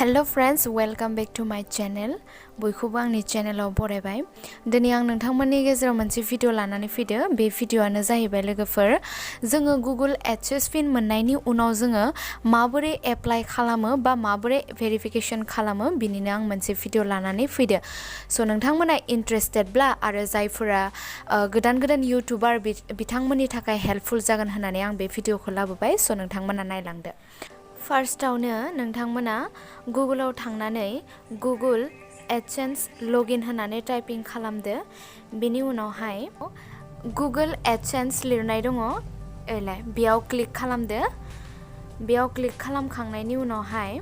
Hello friends, welcome back to my channel. बयखौबो आंनि चेनेलाव बरायबाय। दिनै आं नोंथांमोननि गेजेराव मोनसे भिडिअ लानानै फैदो। बे भिडिअआनो जाहैबाय लोगोफोर जोङो गुगल एडसेन्स पिन मोननायनि उनाव जोङो माबोरै एप्लाइ खालामो बा माबोरै भेरिफिकेशन खालामो बिनिनो आं मोनसे भिडिअ लानानै फैदो। स' नोंथांमोना इन्ट्रेस्टेडब्ला आरो जायफोरा गोदान इउटुबार बिथांमोननि थाखाय हेल्पफुल जागोन होननानै आं बे भिडिअखौ लाबोबाय। स' नोंथांमोना नायलांदो। फार्स्टआवनो नोंथांमोना गुगलाव थांनानै गुगल एडसेन्स लगिन होनानै टाइपिं खालामदो। बेनि उनावहाय गुगल एडसेन्स लिरनाय दङ एलाय बेयाव क्लिक खालामदो। बेयाव क्लिक खालामखांनायनि उनावहाय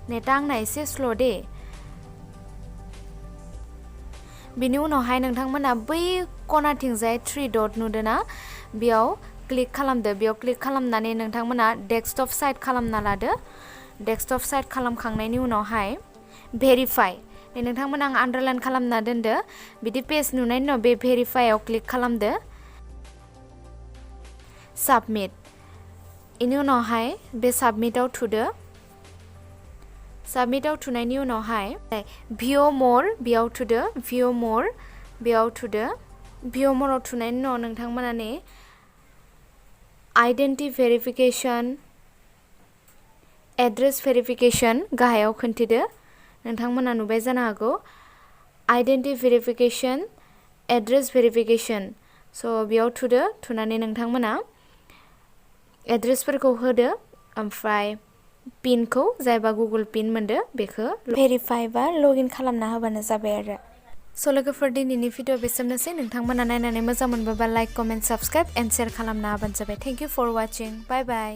नेटा आंना एसे स्ल' दे। बेनि उनावहाय नोंथांमोना बै खनाथिंजाय 3 डट नुदोना बेयाव क्लिक खालामदो। बेयाव क्लिक खालामनानै नोंथांमोना डेस्कटप साइड खालामना लादो। डेस्कटप साइड खालामखांनायनि उनावहाय भेरिफाइ नोंथांमोना आं आन्डारलाइन खालामना दोनदो। बिदि पेज नुनायनि उनाव बे भेरिफाइआव क्लिक खालामदो। साबमिट बेनि उनावहाय बे साबमिटआव थुदो। साबमिटआव थुनायनि उनावहाय भिउ मर बेयाव थुदो। भिउ मर बेयाव थुदो। भिउ मराव थुनायनि उनाव नोंथांमोना नै आइडेन्टिटी भेरिफिकेशन एड्रेस भेरिफिकेशन गाहायाव खोन्थिदो। नोंथांमोना नुबाय जानो हागौ आइडेन्टिटी भेरिफिकेशन एड्रेस भेरिफिकेशन। स' बेयाव थुदो। थुनानै नोंथांमोना एड्रेसफोरखौ होदो ओमफ्राय पिनखौ जायबा गुगल पिन मोनदो बेखौ भेरिफाइ बा लगइन खालामना होबानो जाबाय आरो। स' लोगोफोर दिनैनि भिडिअ बेसेनोसै। नोंथांमोना नायनानै मोजां मोनबोबा like comment subscribe and share खालामना होबानो जाबाय। Thank you for watching. Bye bye.